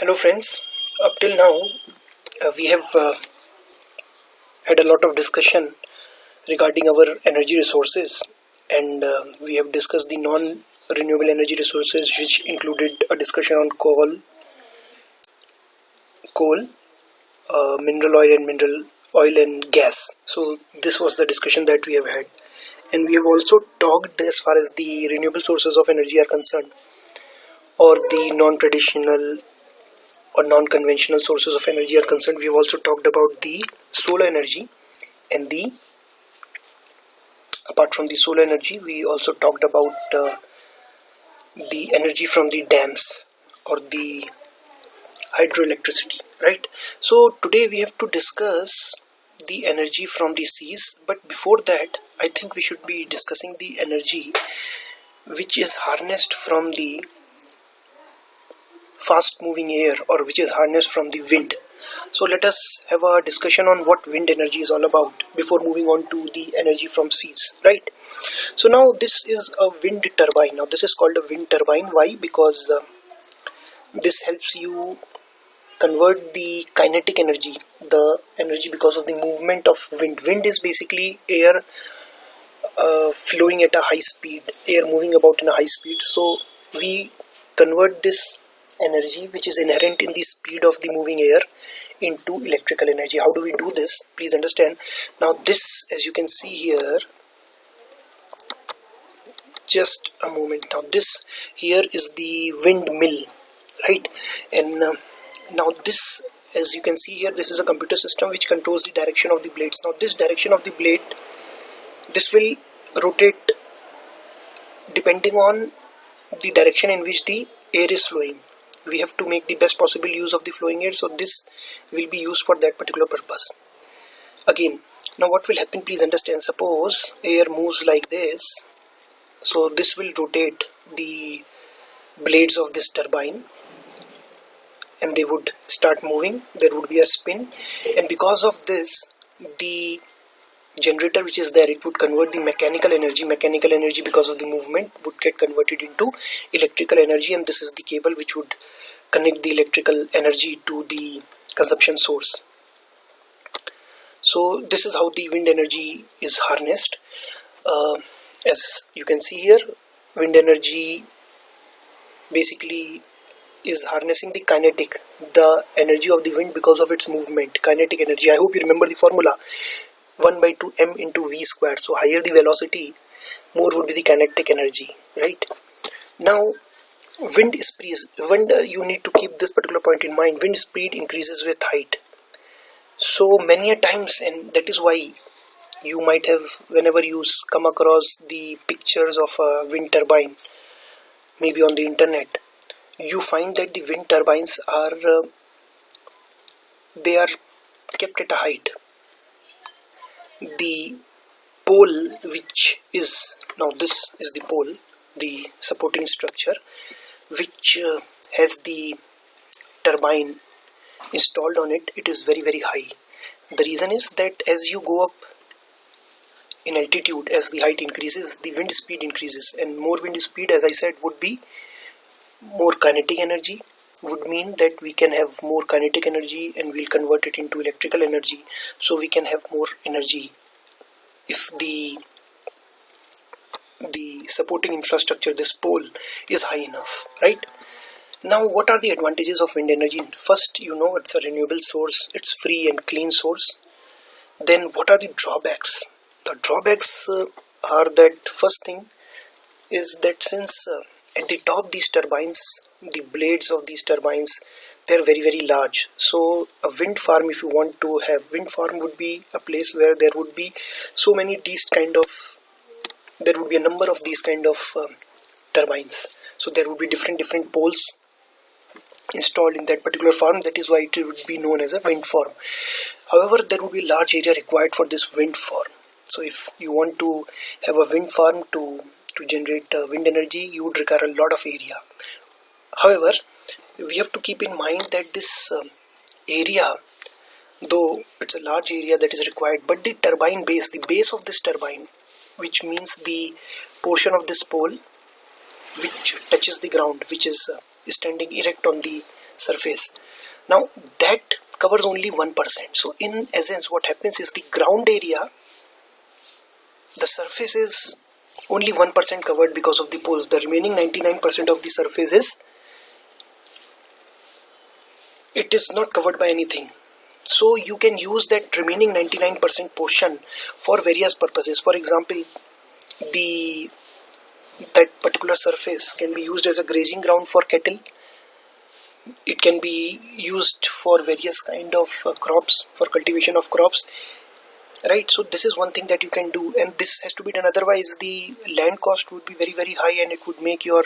Hello friends, up till now we have had a lot of discussion regarding our energy resources, and we have discussed the non-renewable energy resources, which included a discussion on coal, mineral oil and gas. So this was the discussion that we have had, and we have also talked as far as the renewable sources of energy are concerned, or the non-traditional or non-conventional sources of energy are concerned. We have also talked about the solar energy, and apart from the solar energy, we also talked about the energy from the dams or the hydroelectricity, right? So today we have to discuss the energy from the seas, but before that I think we should be discussing the energy which is harnessed from the fast moving air, or which is harnessed from the wind. So let us have a discussion on what wind energy is all about before moving on to the energy from seas, right? So now this is a wind turbine. Now this is called a wind turbine. Why? Because this helps you convert the kinetic energy, the energy because of the movement of wind. Wind is basically air flowing at a high speed, air moving about in a high speed. So we convert this energy which is inherent in the speed of the moving air into electrical energy. How do we do this? Please understand. Now this, as you can see here, just a moment. Now this here is the windmill, right? And now this, as you can see here, this is a computer system which controls the direction of the blades. Now this direction of the blade, this will rotate depending on the direction in which the air is flowing. We have to make the best possible use of the flowing air, so this will be used for that particular purpose. Again, now what will happen, please understand. Suppose air moves like this, so this will rotate the blades of this turbine and they would start moving. There would be a spin, and because of this, the generator which is there, it would convert the mechanical energy because of the movement would get converted into electrical energy, and this is the cable which would connect the electrical energy to the consumption source. So this is how the wind energy is harnessed. As you can see here, wind energy basically is harnessing the the energy of the wind because of its movement, kinetic energy. I hope you remember the formula, 1/2 m into v squared. So higher the velocity, more would be the kinetic energy, right? Now wind, you need to keep this particular point in mind. Wind speed increases with height. So many a times, and that is why you might have, whenever you come across the pictures of a wind turbine, maybe on the internet, you find that the wind turbines are they are kept at a height. The pole, which is, now this is the pole, the supporting structure which has the turbine installed on it, it is very high. The reason is that as you go up in altitude, as the height increases, the wind speed increases, and more wind speed, as I said, would be more kinetic energy, would mean that we can have more kinetic energy and we'll convert it into electrical energy, so we can have more energy if the supporting infrastructure, this pole, is high enough, right? Now what are the advantages of wind energy? First, it's a renewable source, it's free and clean source. Then what are the drawbacks? The drawbacks are that, first thing is that since at the top these turbines, the blades of these turbines, they're very large. So a wind farm, if you want to have wind farm, would be a place where there would be so many there would be a number of these kind of turbines. So there would be different poles installed in that particular farm. That is why it would be known as a wind farm. However, there would be a large area required for this wind farm. So if you want to have a wind farm to generate wind energy, you would require a lot of area. However, we have to keep in mind that this area, though it's a large area that is required, but the turbine base, the base of this turbine, which means the portion of this pole which touches the ground, which is standing erect on the surface. Now that covers only 1%. So in essence what happens is the ground area, the surface is only 1% covered because of the poles. The remaining 99% of the surface is not covered by anything. So you can use that remaining 99% portion for various purposes. For example, that particular surface can be used as a grazing ground for cattle. It can be used for various kind of crops, for cultivation of crops, right? So this is one thing that you can do, and this has to be done, otherwise the land cost would be very very high and it would make your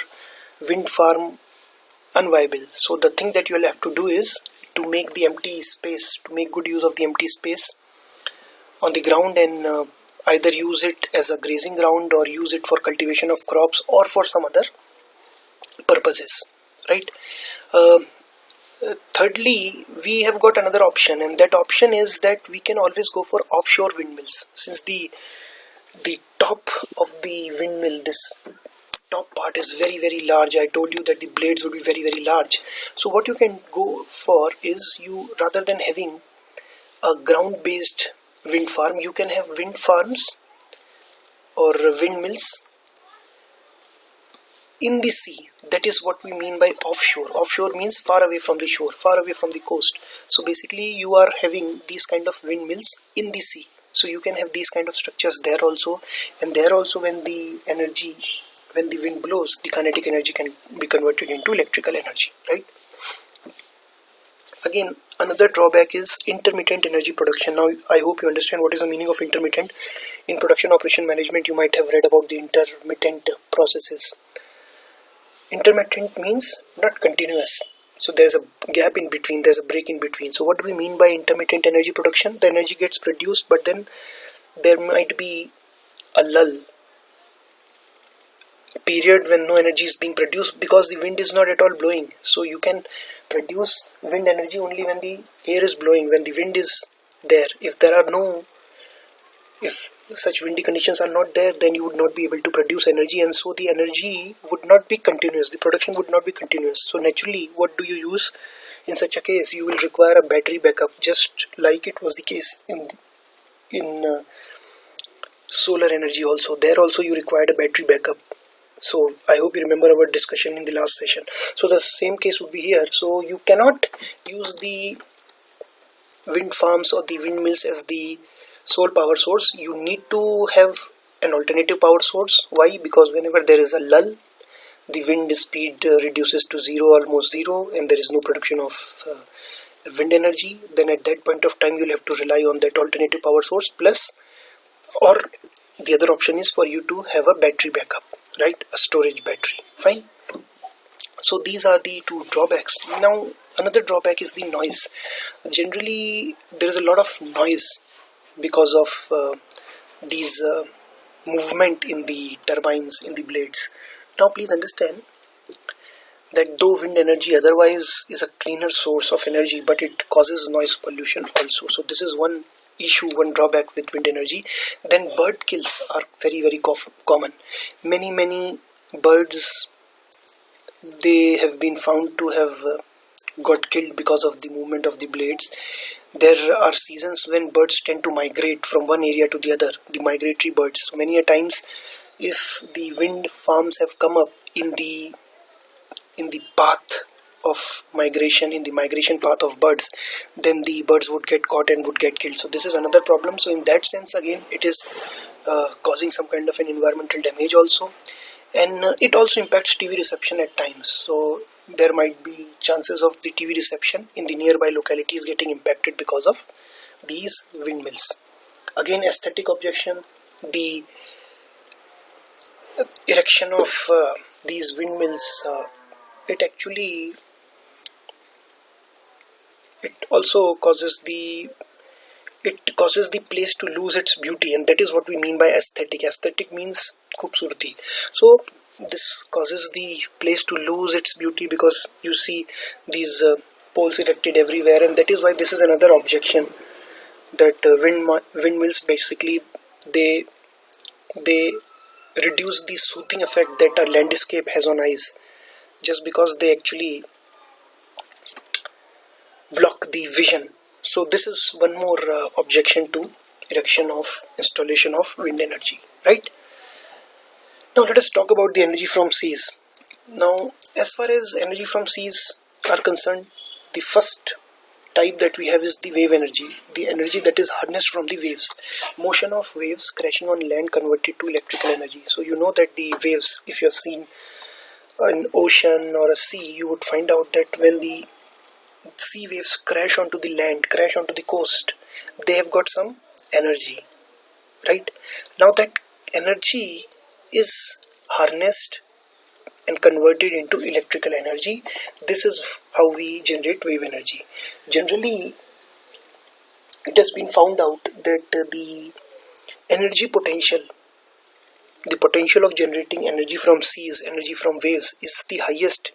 wind farm unviable. So the thing that you will have to do is to make the empty space, to make good use of the empty space on the ground, and either use it as a grazing ground or use it for cultivation of crops or for some other purposes, right? Thirdly, we have got another option, and that option is that we can always go for offshore windmills. Since the top of the windmill, this top part is very very large, I told you that the blades would be very very large. So what you can go for is, you rather than having a ground based wind farm, you can have wind farms or windmills in the sea. That is what we mean by offshore. Offshore means far away from the shore, far away from the coast. So basically you are having these kind of windmills in the sea. So you can have these kind of structures there also, and there also when the wind blows, the kinetic energy can be converted into electrical energy, right? Again, another drawback is intermittent energy production. Now I hope you understand what is the meaning of intermittent. In production operation management you might have read about the intermittent processes. Intermittent means not continuous. So there's a gap in between, there's a break in between. So what do we mean by intermittent energy production? The energy gets produced, but then there might be a lull, a period when no energy is being produced because the wind is not at all blowing. So you can produce wind energy only when the air is blowing, when the wind is there. If such windy conditions are not there, then you would not be able to produce energy, and so the energy would not be continuous, the production would not be continuous. So naturally, what do you use in such a case? You will require a battery backup, just like it was the case in solar energy also. There also you required a battery backup. So I hope you remember our discussion in the last session. So the same case would be here. So you cannot use the wind farms or the windmills as the sole power source. You need to have an alternative power source. Why? Because whenever there is a lull, the wind speed reduces to zero, almost zero, and there is no production of wind energy. Then at that point of time you'll have to rely on that alternative power source, plus, or the other option is for you to have a battery backup, right? A storage battery. Fine. So these are the two drawbacks. Now another drawback is the noise. Generally there is a lot of noise because of these movement in the turbines, in the blades. Now please understand that though wind energy otherwise is a cleaner source of energy, but it causes noise pollution also. So this is one issue, one drawback with wind energy. Then bird kills are very very common. Many birds, they have been found to have got killed because of the movement of the blades. There are seasons when birds tend to migrate from one area to the other, the migratory birds. So many a times, if the wind farms have come up in the path of migration, in the migration path of birds, then the birds would get caught and would get killed. So this is another problem. So in that sense, again, it is causing some kind of an environmental damage also, and it also impacts TV reception at times. So there might be chances of the TV reception in the nearby localities getting impacted because of these windmills. Again, aesthetic objection. The erection of these windmills, it also causes the place to lose its beauty, and that is what we mean by aesthetic. Aesthetic means khubsurati. So this causes the place to lose its beauty because you see these poles erected everywhere, and that is why this is another objection, that windmills basically they reduce the soothing effect that a landscape has on eyes, just because they actually the vision. So this is one more objection to erection of installation of wind energy, right? Now let us talk about the energy from seas. Now as far as energy from seas are concerned, the first type that we have is the wave energy, the energy that is harnessed from the waves, motion of waves crashing on land converted to electrical energy. So you know that the waves, if you have seen an ocean or a sea, you would find out that when the sea waves crash onto the land, crash onto the coast, they have got some energy, right? Now that energy is harnessed and converted into electrical energy. This is how we generate wave energy. Generally, it has been found out that the energy potential, the potential of generating energy from seas, energy from waves, is the highest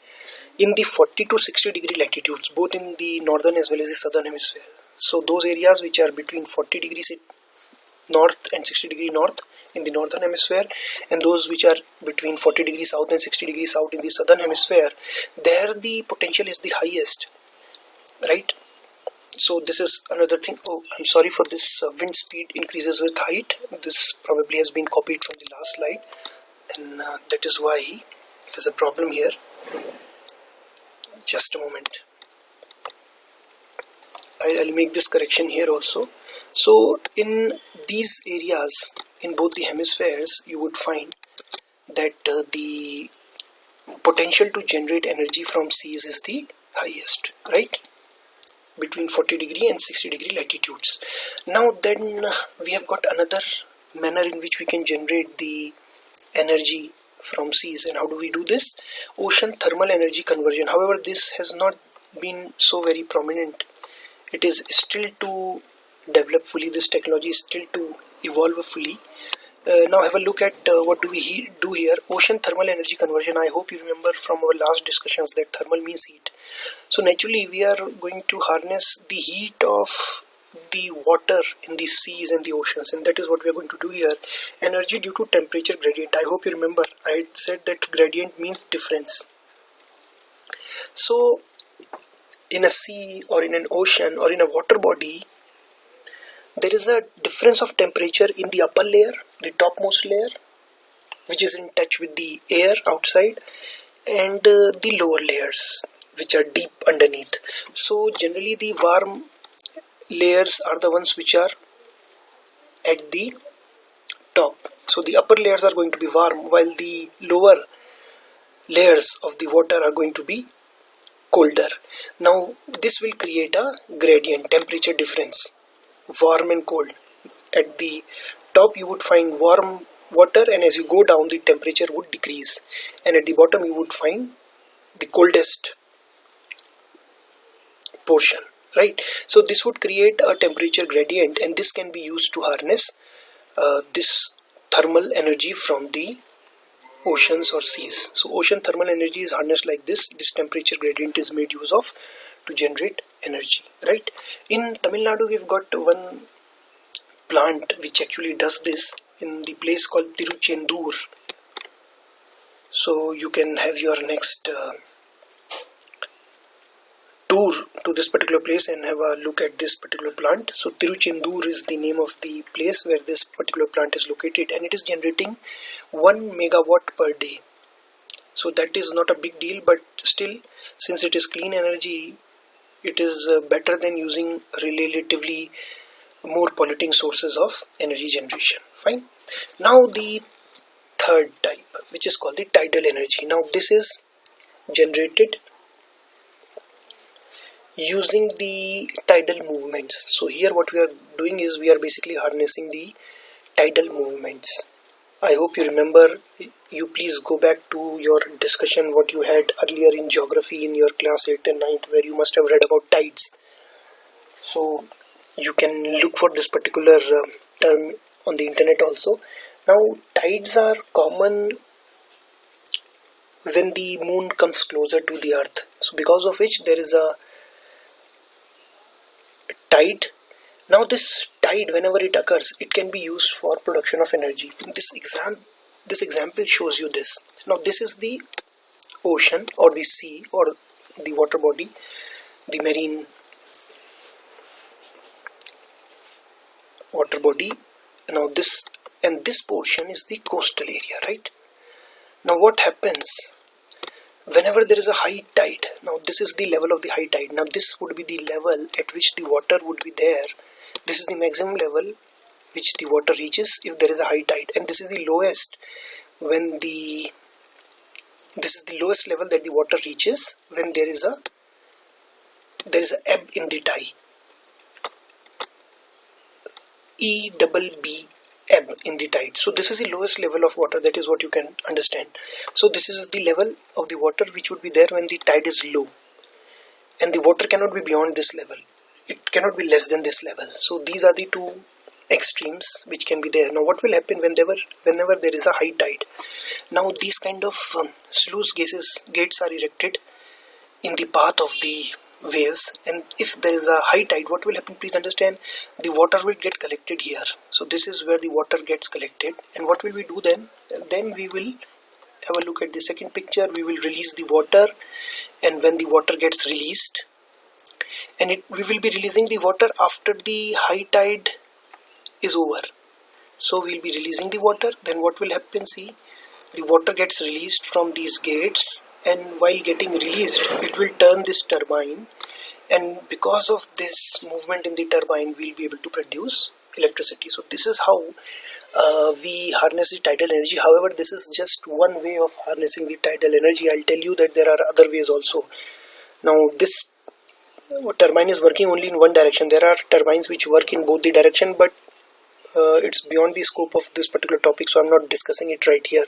in the 40 to 60 degree latitudes, both in the northern as well as the southern hemisphere. So those areas which are between 40 degrees north and 60 degree north in the northern hemisphere, and those which are between 40 degrees south and 60 degrees south in the southern hemisphere, there the potential is the highest, right? So this is another thing. Oh, I'm sorry for this. Wind speed increases with height. This probably has been copied from the last slide, and that is why there's a problem here. Just a moment. I'll make this correction here also. So in these areas, in both the hemispheres, you would find that the potential to generate energy from seas is the highest, right? Between 40 degree and 60 degree latitudes. Now then we have got another manner in which we can generate the energy from seas. And how do we do this? Ocean thermal energy conversion. However, this has not been so very prominent. It is still to develop fully. This technology is still to evolve fully. Now have a look at what do we do here. Ocean thermal energy conversion. I hope you remember from our last discussions that thermal means heat. So naturally we are going to harness the heat of the water in the seas and the oceans, and that is what we are going to do here. Energy due to temperature gradient. I hope you remember I had said that gradient means difference. So in a sea or in an ocean or in a water body, there is a difference of temperature in the upper layer, the topmost layer, which is in touch with the air outside, and the lower layers, which are deep underneath. So generally the warm layers are the ones which are at the top. So the upper layers are going to be warm, while the lower layers of the water are going to be colder. Now this will create a gradient, temperature difference, warm and cold. At the top you would find warm water, and as you go down the temperature would decrease, and at the bottom you would find the coldest portion, right? So this would create a temperature gradient, and this can be used to harness this thermal energy from the oceans or seas. So ocean thermal energy is harnessed like this. This temperature gradient is made use of to generate energy, right? In Tamil Nadu we've got one plant which actually does this in the place called Tiruchendur. So you can have your next tour to this particular place and have a look at this particular plant. So Tiruchendur is the name of the place where this particular plant is located, and it is generating 1 megawatt per day. So that is not a big deal, but still, since it is clean energy, it is better than using relatively more polluting sources of energy generation. Fine. Now the third type, which is called the tidal energy. Now this is generated using the tidal movements. So here what we are doing is we are basically harnessing the tidal movements. I hope you remember. You please go back to your discussion what you had earlier in geography in your class 8th and 9th, where you must have read about tides. So you can look for this particular term on the internet also. Now tides are common when the moon comes closer to the earth. So because of which there is a tide. Now this tide, whenever it occurs, it can be used for production of energy. This example shows you this. Now this is the ocean or the sea or the water body, the marine water body. Now this portion is the coastal area, right? Now what happens whenever there is a high tide? Now this is the level of the high tide. Now this would be the level at which the water would be there. This is the maximum level which the water reaches if there is a high tide, and this is the lowest lowest level that the water reaches when there is a ebb in the tide. EBB, ebb in the tide. So this is the lowest level of water. That is what you can understand. So this is the level of the water which would be there when the tide is low, and the water cannot be beyond this level. It cannot be less than this level. So these are the two extremes which can be there. Now what will happen whenever there is a high tide? Now these kind of sluice gates are erected in the path of the waves, and if there is a high tide, what will happen? Please understand, the water will get collected here. So this is where the water gets collected, and what will we do then? Then we will have a look at the second picture. We will release the water, and when the water gets released, and we will be releasing the water after the high tide is over. So we will be releasing the water. Then what will happen? See, the water gets released from these gates, and while getting released, it will turn this turbine, and because of this movement in the turbine, we will be able to produce electricity. So this is how we harness the tidal energy. However, this is just one way of harnessing the tidal energy. I'll tell you that there are other ways also. Now this turbine is working only in one direction. There are turbines which work in both the direction, but it's beyond the scope of this particular topic, so I'm not discussing it right here.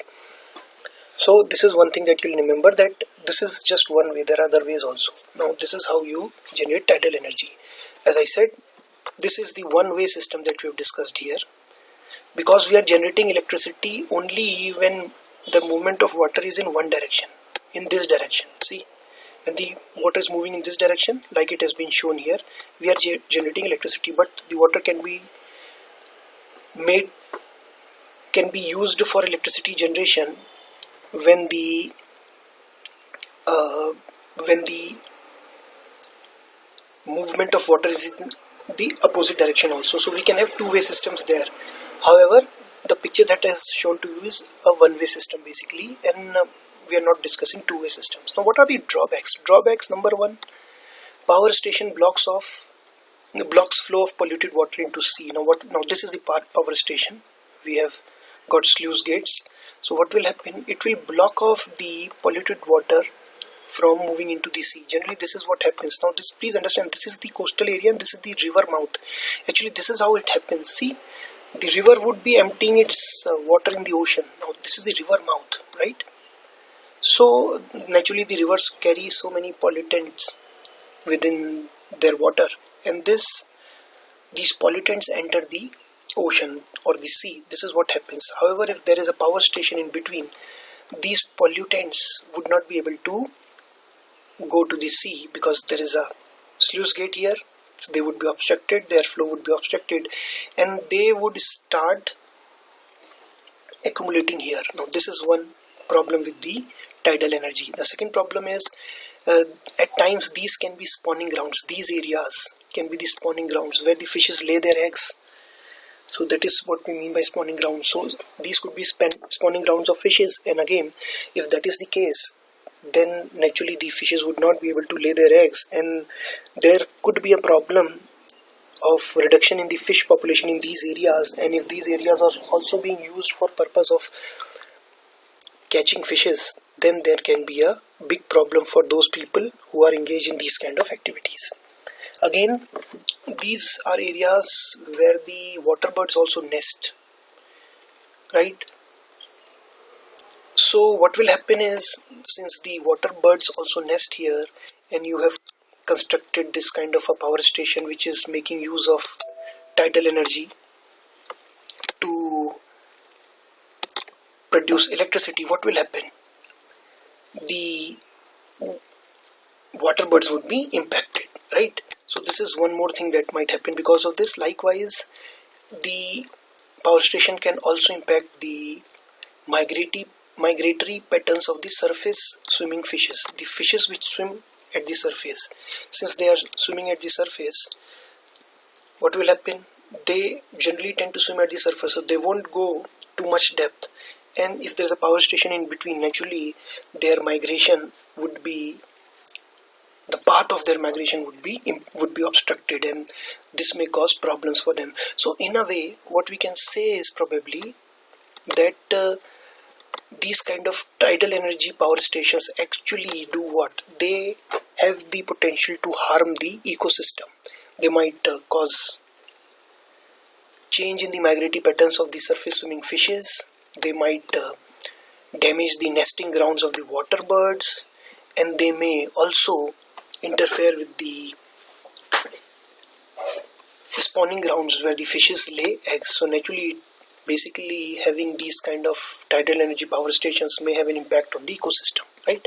So this is one thing that you'll remember, that this is just one way. There are other ways also. Now this is how you generate tidal energy. As I said, this is the one-way system that we have discussed here, because we are generating electricity only when the movement of water is in one direction, in this direction. See, when the water is moving in this direction, like it has been shown here, we are generating electricity, but the water can be used for electricity generation when the movement of water is in the opposite direction also. So we can have two-way systems there. However, the picture that is shown to you is a one-way system basically, and we are not discussing two-way systems. Now what are the drawbacks? Drawbacks number one, power station blocks flow of polluted water into sea. Now this is the power station. We have got sluice gates. So what will happen? It will block off the polluted water from moving into the sea. Generally this is what happens. Now please understand, this is the coastal area and this is the river mouth. Actually this is how it happens. See, the river would be emptying its water in the ocean. Now this is the river mouth, right? So naturally the rivers carry so many pollutants within their water, and these pollutants enter the ocean or the sea. This is what happens. However, if there is a power station in between, these pollutants would not be able to go to the sea because there is a sluice gate here. So they would be obstructed, their flow would be obstructed, and they would start accumulating here. Now this is one problem with the tidal energy. The second problem is at times these can be spawning grounds. These areas can be the spawning grounds where the fishes lay their eggs. So that is what we mean by spawning grounds. So these could be spawning grounds of fishes, and again, if that is the case, then naturally the fishes would not be able to lay their eggs, and there could be a problem of reduction in the fish population in these areas. And if these areas are also being used for purpose of catching fishes, then there can be a big problem for those people who are engaged in these kind of activities. Again, these are areas where the water birds also nest, right? So what will happen is, since the water birds also nest here, and you have constructed this kind of a power station which is making use of tidal energy to produce electricity, what will happen? The water birds would be impacted, right? So this is one more thing that might happen because of this. Likewise, the power station can also impact the migratory patterns of the surface swimming fishes. The fishes which swim at the surface, since they are swimming at the surface, what will happen? they generally tend to swim at the surface, so they won't go too much depth. And if there's a power station in between, naturally their migration would be, the path of their migration would be obstructed, and this may cause problems for them. So in a way, what we can say is probably that these kind of tidal energy power stations actually do what? They have the potential to harm the ecosystem. They might cause change in the migratory patterns of the surface swimming fishes. They might damage the nesting grounds of the water birds, and they may also interfere with the spawning grounds where the fishes lay eggs. So naturally, basically having these kind of tidal energy power stations may have an impact on the ecosystem, right?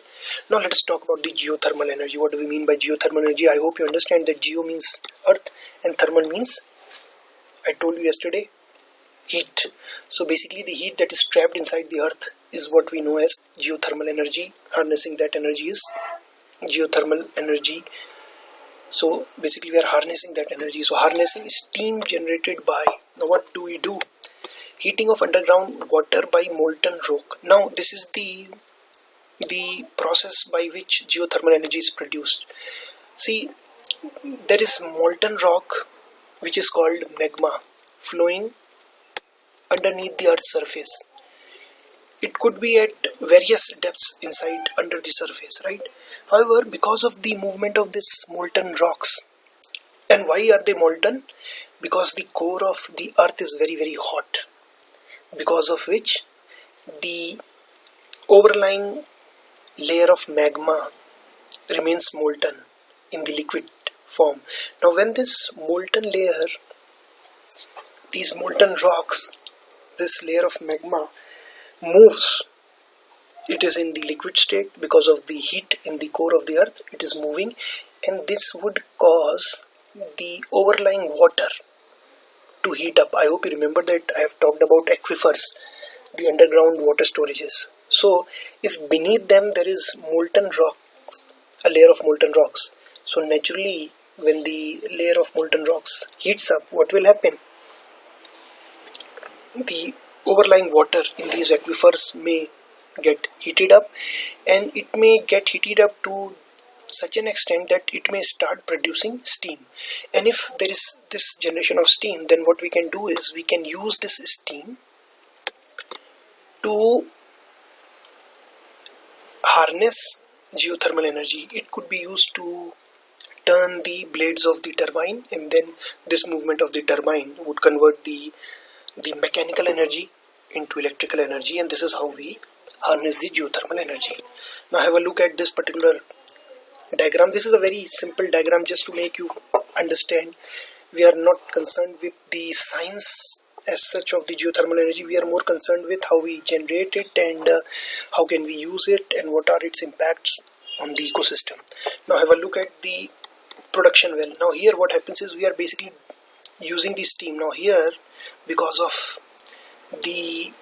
Now let us talk about the geothermal energy. What do we mean by geothermal energy? I hope you understand that geo means earth and thermal means, I told you yesterday, heat. So basically the heat that is trapped inside the earth is what we know as geothermal energy. Harnessing that energy is geothermal energy. So basically we are harnessing that energy. So harnessing steam generated by, now what do we do? Heating of underground water by molten rock. Now this is the process by which geothermal energy is produced. See, there is molten rock which is called magma flowing underneath the earth's surface. It could be at various depths inside under the surface, right? However, because of the movement of these molten rocks, and why are they molten? Because the core of the earth is very, very hot, because of which the overlying layer of magma remains molten in the liquid form. Now when this molten layer, these molten rocks, this layer of magma moves, it is in the liquid state because of the heat in the core of the earth, it is moving, and this would cause the overlying water to heat up. I hope you remember that I have talked about aquifers, the underground water storages. So if beneath them there is molten rocks, a layer of molten rocks, so naturally when the layer of molten rocks heats up, what will happen? The overlying water in these aquifers may get heated up, and it may get heated up to such an extent that it may start producing steam. And if there is this generation of steam, then what we can do is we can use this steam to harness geothermal energy. It could be used to turn the blades of the turbine, and then this movement of the turbine would convert the mechanical energy into electrical energy, and this is how we harness the geothermal energy. Now have a look at this particular diagram. This is a very simple diagram just to make you understand. We are not concerned with the science as such of the geothermal energy. We are more concerned with how we generate it and how can we use it and what are its impacts on the ecosystem. Now have a look at the production well. Now here what happens is we are basically using the steam. Now here, because of the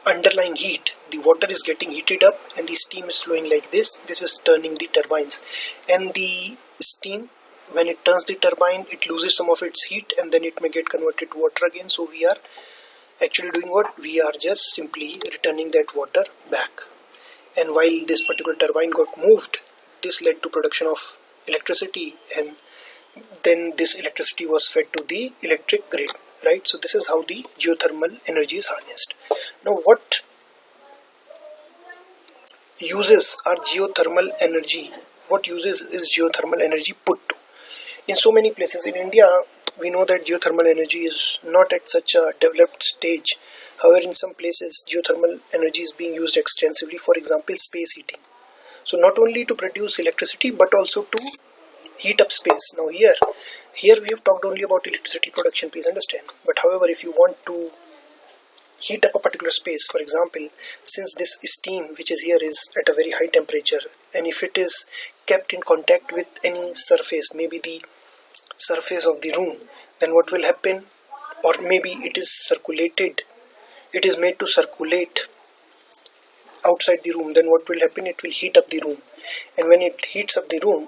underlying heat, the water is getting heated up and the steam is flowing like this. This is turning the turbines, and the steam, when it turns the turbine, it loses some of its heat and then it may get converted to water again. So we are actually doing what? We are just simply returning that water back. And while this particular turbine got moved, this led to production of electricity, and then this electricity was fed to the electric grid, right? So this is how the geothermal energy is harnessed. Now what uses are geothermal energy? What uses is geothermal energy put to? In so many places in India, we know that geothermal energy is not at such a developed stage. However, in some places, geothermal energy is being used extensively. For example, space heating. So not only to produce electricity, but also to heat up space. Now here we have talked only about electricity production, please understand. But however, if you want to heat up a particular space, for example, since this steam which is here is at a very high temperature, and if it is kept in contact with any surface, maybe the surface of the room, then what will happen? Or maybe it is circulated, it is made to circulate outside the room, then what will happen? It will heat up the room, and when it heats up the room,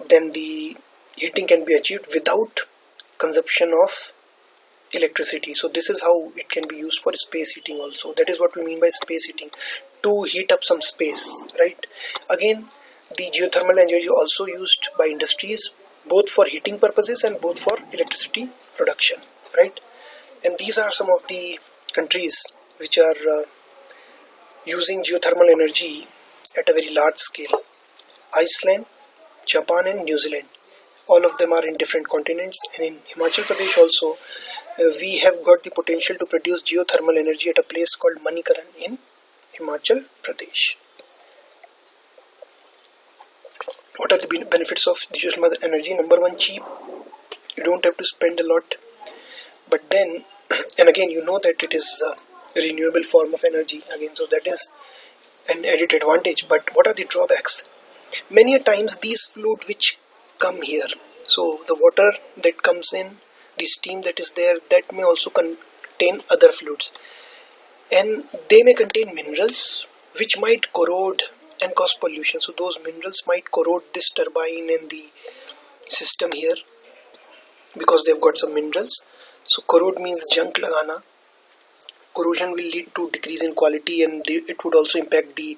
then the heating can be achieved without consumption of electricity. So this is how it can be used for space heating also. That is what we mean by space heating, to heat up some space, right? Again, the geothermal energy also used by industries, both for heating purposes and both for electricity production, right? And these are some of the countries which are using geothermal energy at a very large scale: Iceland, Japan and New Zealand. All of them are in different continents, and in Himachal Pradesh also we have got the potential to produce geothermal energy at a place called Manikaran in Himachal Pradesh. What are the benefits of the geothermal energy? Number one, cheap. You don't have to spend a lot. But then, and again, you know that it is a renewable form of energy again, so that is an added advantage. But what are the drawbacks? Many a times these fluid which come here, so the water that comes in, the steam that is there, that may also contain other fluids, and they may contain minerals which might corrode and cause pollution. So those minerals might corrode this turbine and the system here because they've got some minerals. So corrode means junk lagana. Corrosion will lead to decrease in quality, and it would also impact the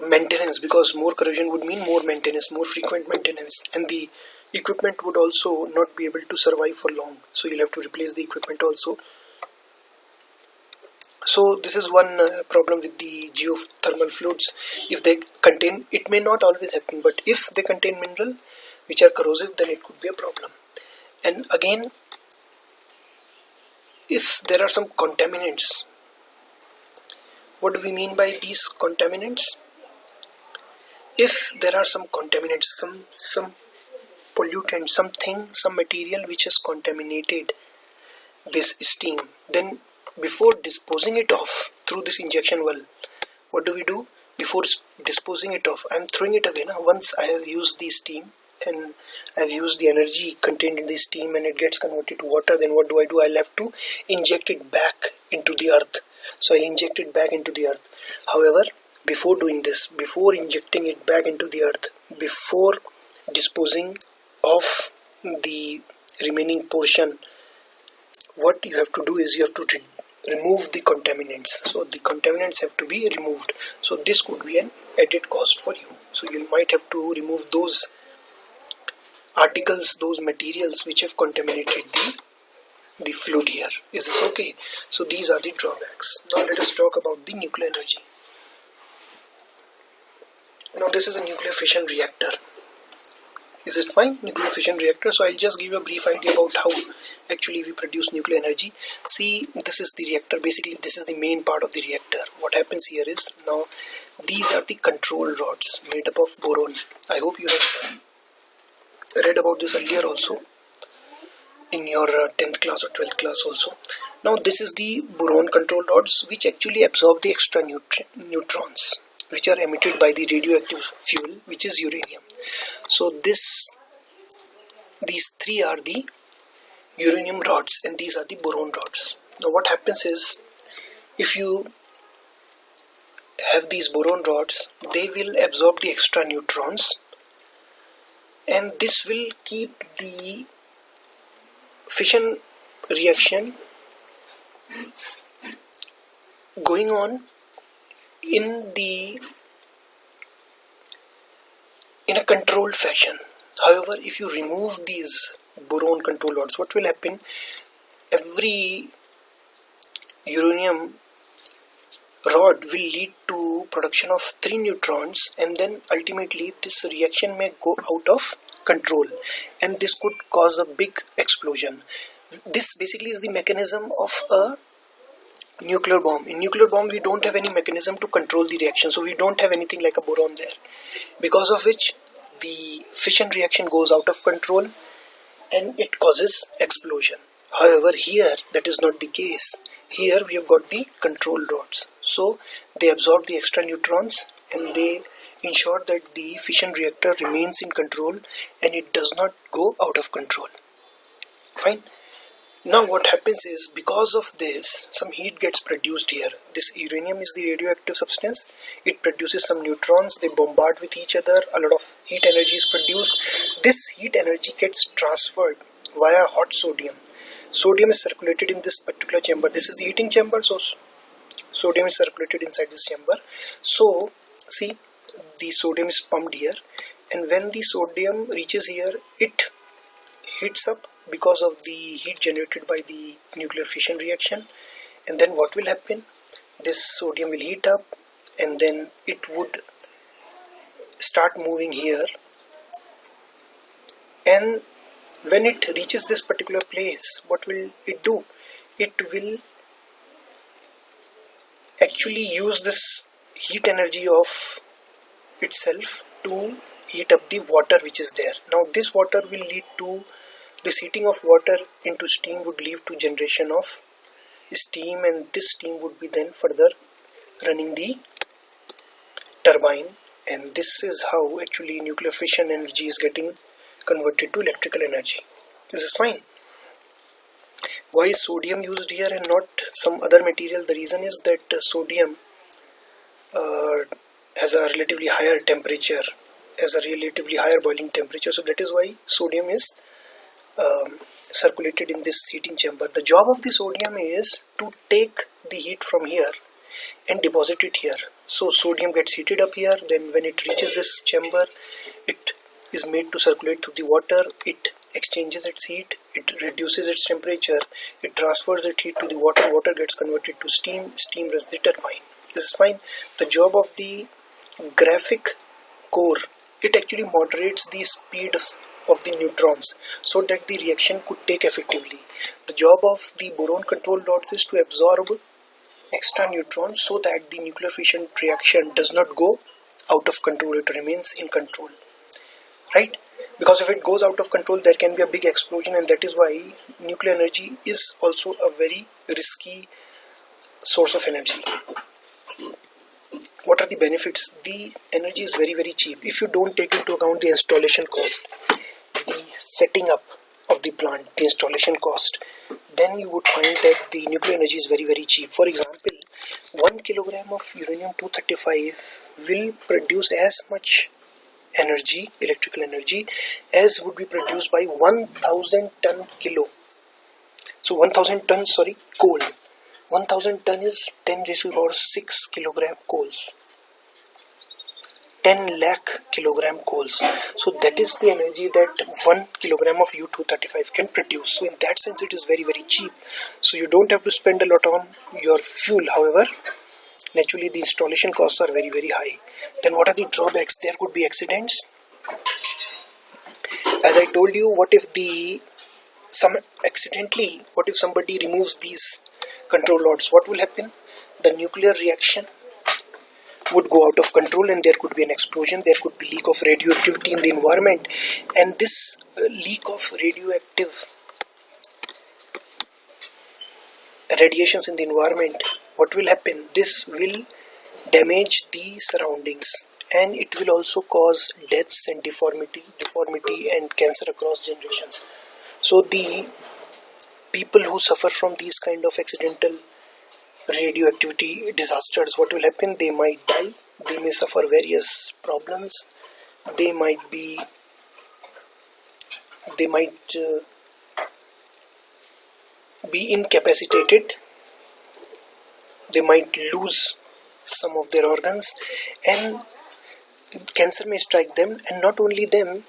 maintenance, because more corrosion would mean more maintenance, more frequent maintenance, and the equipment would also not be able to survive for long, so you'll have to replace the equipment also. So this is one problem with the geothermal fluids. If they contain, it may not always happen, but if they contain mineral which are corrosive, then it could be a problem. And again, if there are some contaminants, what do we mean by these contaminants? If there are some contaminants, some pollutant, some material which has contaminated this steam, then before disposing it off through this injection well, what do? Before disposing it off, I am throwing it away now. Once I have used the steam and I have used the energy contained in the steam and it gets converted to water, then what do? I'll have to inject it back into the earth. So I'll inject it back into the earth. However, before doing this, before injecting it back into the earth, before disposing of the remaining portion, what you have to do is you have to remove the contaminants. So the contaminants have to be removed. So this could be an added cost for you. So you might have to remove those articles, those materials which have contaminated the fluid here. Is this okay? So these are the drawbacks. Now let us talk about the nuclear energy. Now this is a nuclear fission reactor. Is it fine? Nuclear fission reactor. So I'll just give you a brief idea about how actually we produce nuclear energy. See, this is the reactor. Basically, this is the main part of the reactor. What happens here is, now these are the control rods made up of boron. I hope you have read about this earlier also in your 10th class or 12th class also. Now this is the boron control rods which actually absorb the extra neutrons which are emitted by the radioactive fuel, which is uranium. So these three are the uranium rods and these are the boron rods. Now what happens is, if you have these boron rods, they will absorb the extra neutrons, and this will keep the fission reaction going on in a controlled fashion. However, if you remove these boron control rods, what will happen? Every uranium rod will lead to production of 3 neutrons, and then ultimately this reaction may go out of control and this could cause a big explosion. This basically is the mechanism of a nuclear bomb. In nuclear bomb we don't have any mechanism to control the reaction, so we don't have anything like a boron there, because of which the fission reaction goes out of control and it causes explosion. However, here that is not the case. Here we have got the control rods, so they absorb the extra neutrons and they ensure that the fission reactor remains in control and it does not go out of control. Fine. Now what happens is, because of this, some heat gets produced here. This uranium is the radioactive substance. It produces some neutrons, they bombard with each other, a lot of heat energy is produced. This heat energy gets transferred via hot sodium. Sodium is circulated in this particular chamber. This is the heating chamber, so sodium is circulated inside this chamber. So see, the sodium is pumped here, and when the sodium reaches here, it heats up because of the heat generated by the nuclear fission reaction. And then what will happen? This sodium will heat up, and then it would start moving here, and when it reaches this particular place, what will it do? It will actually use this heat energy of itself to heat up the water which is there. Now this water will lead to, this heating of water into steam would lead to generation of steam, and this steam would be then further running the turbine, and this is how actually nuclear fission energy is getting converted to electrical energy. This is fine. Why is sodium used here and not some other material? The reason is that sodium has a relatively higher temperature, has a relatively higher boiling temperature, so that is why sodium is circulated in this heating chamber. The job of the sodium is to take the heat from here and deposit it here. So sodium gets heated up here, then when it reaches this chamber, it is made to circulate through the water, it exchanges its heat, it reduces its temperature, it transfers its heat to the water, water gets converted to steam, steam runs the turbine. This is fine. The job of the graphic core, it actually moderates the speed of the neutrons so that the reaction could take effectively. The job of the boron control rods is to absorb extra neutrons so that the nuclear fission reaction does not go out of control, it remains in control, right? Because if it goes out of control, there can be a big explosion, and that is why nuclear energy is also a very risky source of energy. What are the benefits? The energy is very, very cheap. If you don't take into account the installation cost, the setting up of the plant, the installation cost, then you would find that the nuclear energy is very, very cheap. For example, 1 kilogram of uranium-235 will produce as much energy, electrical energy, as would be produced by 1000 ton kilo. So 1000 ton, coal. 1000 ton is 10 raised to the power 6 kilogram coals. 10 lakh kilogram coals. So that is the energy that 1 kilogram of U-235 can produce. So in that sense, it is very, very cheap. So you don't have to spend a lot on your fuel. However, naturally the installation costs are very, very high. Then what are the drawbacks? There could be accidents. As I told you, what if somebody removes these control rods? What will happen? The nuclear reaction would go out of control, and there could be an explosion. There could be leak of radioactivity in the environment, and this leak of radioactive radiations in the environment, what will happen? This will damage the surroundings, and it will also cause deaths and deformity and cancer across generations. So the people who suffer from these kind of accidental radioactivity disasters, what will happen? They might die, they may suffer various problems, they might be incapacitated, they might lose some of their organs, and cancer may strike them. And not only them,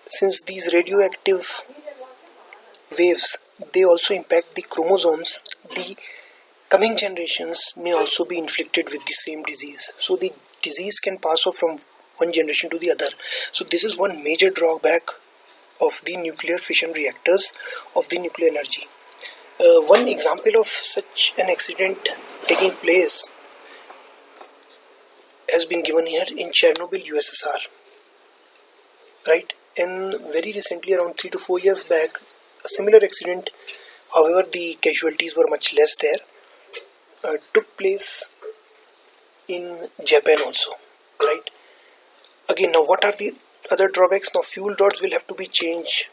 since these radioactive waves, they also impact the chromosomes, the coming generations may also be inflicted with the same disease. So the disease can pass off from one generation to the other. So this is one major drawback of the nuclear fission reactors, of the nuclear energy. One example of such an accident taking place has been given here in Chernobyl, USSR, right? And very recently, around 3 to 4 years back, a similar accident, however the casualties were much less there, took place in Japan also, right? Again, now what are the other drawbacks? Now fuel rods will have to be changed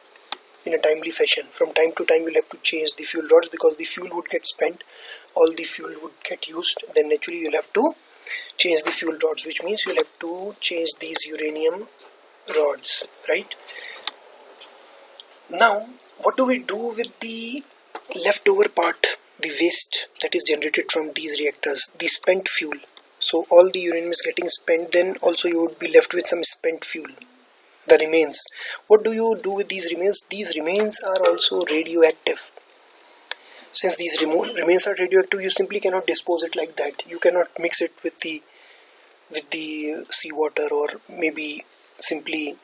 in a timely fashion. From time to time you'll have to change the fuel rods, because the fuel would get spent, all the fuel would get used, then naturally you'll have to change the fuel rods, which means you'll have to change these uranium rods, right? Now what do we do with the leftover part, the waste that is generated from these reactors, the spent fuel? So all the uranium is getting spent, then also you would be left with some spent fuel, the remains. What do you do with these remains? These remains are also radioactive. Since these remains are radioactive, you simply cannot dispose it like that. You cannot mix it with the seawater, or maybe simply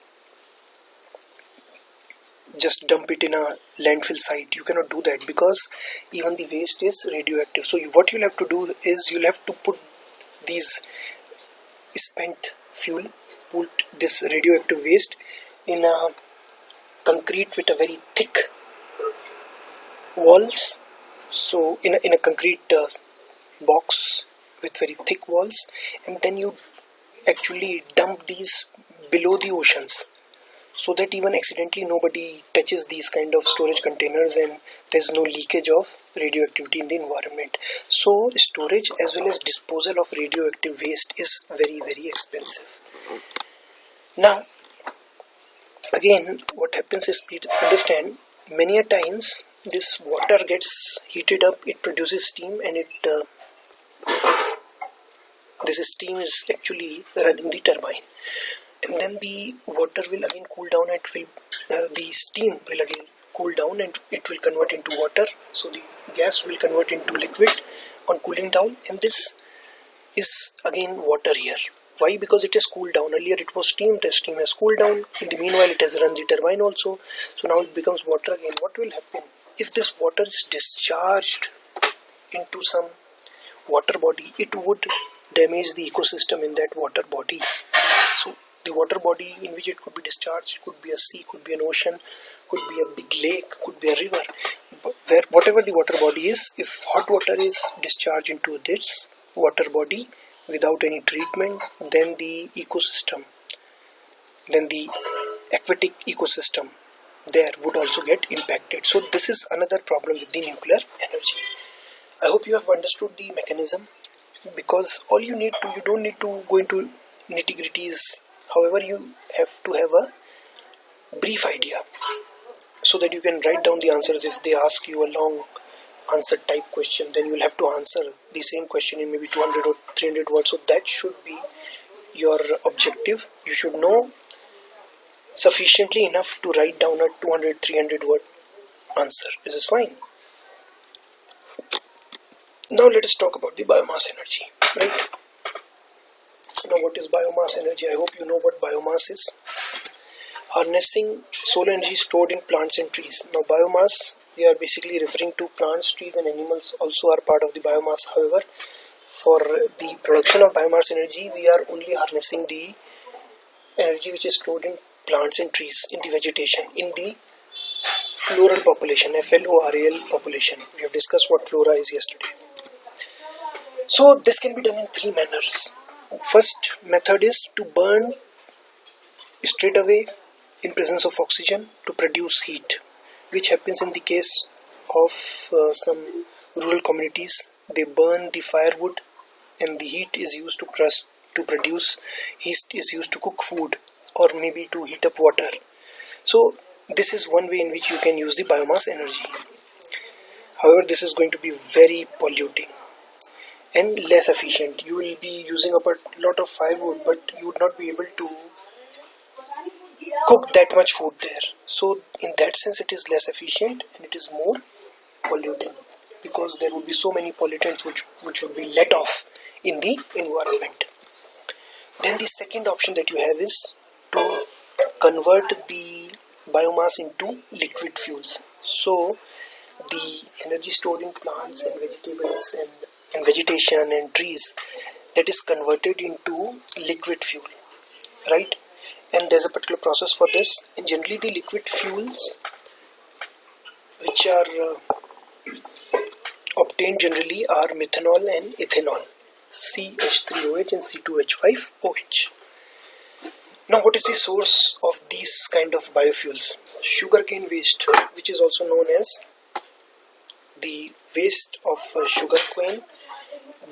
just dump it in a landfill site. You cannot do that, because even the waste is radioactive. So what you'll have to do is you'll have to put these spent fuel, put this radioactive waste in a concrete with a very thick walls. So in a concrete box with very thick walls, and then you actually dump these below the oceans, so that even accidentally nobody touches these kind of storage containers and there's no leakage of radioactivity in the environment. So storage as well as disposal of radioactive waste is very, very expensive. Now again, what happens is, please understand, many a times this water gets heated up, it produces steam, and this steam is actually running the turbine. And then the water will again cool down, and the steam will again cool down and it will convert into water. So the gas will convert into liquid on cooling down, and this is again water here. Why? Because it has cooled down. Earlier it was steam, the steam has cooled down. In the meanwhile it has run the turbine also. So now it becomes water again. What will happen? If this water is discharged into some water body, it would damage the ecosystem in that water body. So the water body in which it could be discharged could be a sea, could be an ocean, could be a big lake, could be a river. Whatever the water body is, if hot water is discharged into this water body without any treatment, then the ecosystem, then the aquatic ecosystem there would also get impacted. So this is another problem with the nuclear energy. I hope you have understood the mechanism, because all you don't need to go into nitty-gritties. However, you have to have a brief idea so that you can write down the answers. If they ask you a long answer type question, then you will have to answer the same question in maybe 200 or 300 words. So that should be your objective. You should know sufficiently enough to write down a 200-300 word answer. This is fine. Now let us talk about the biomass energy, right? Now what is biomass energy? I hope you know what biomass is. Harnessing solar energy stored in plants and trees. Now biomass, we are basically referring to plants, trees and animals also are part of the biomass. However, for the production of biomass energy, we are only harnessing the energy which is stored in plants and trees, in the vegetation, in the floral population, FLORAL population. We have discussed what flora is yesterday. So this can be done in three manners. First method is to burn straight away in presence of oxygen to produce heat, which happens in the case of some rural communities. They burn the firewood and the heat is used to produce, heat is used to cook food or maybe to heat up water. So this is one way in which you can use the biomass energy. However, this is going to be very polluting and less efficient. You will be using up a lot of firewood, but you would not be able to cook that much food there. So in that sense it is less efficient and it is more polluting, because there would be so many pollutants which would be let off in the environment. Then the second option that you have is to convert the biomass into liquid fuels. So the energy stored in plants and vegetables and vegetation and trees, that is converted into liquid fuel, right? And there's a particular process for this. And generally the liquid fuels which are obtained generally are methanol and ethanol, CH3OH and C2H5OH. Now what is the source of these kind of biofuels? sugarcane waste, which is also known as the waste of sugarcane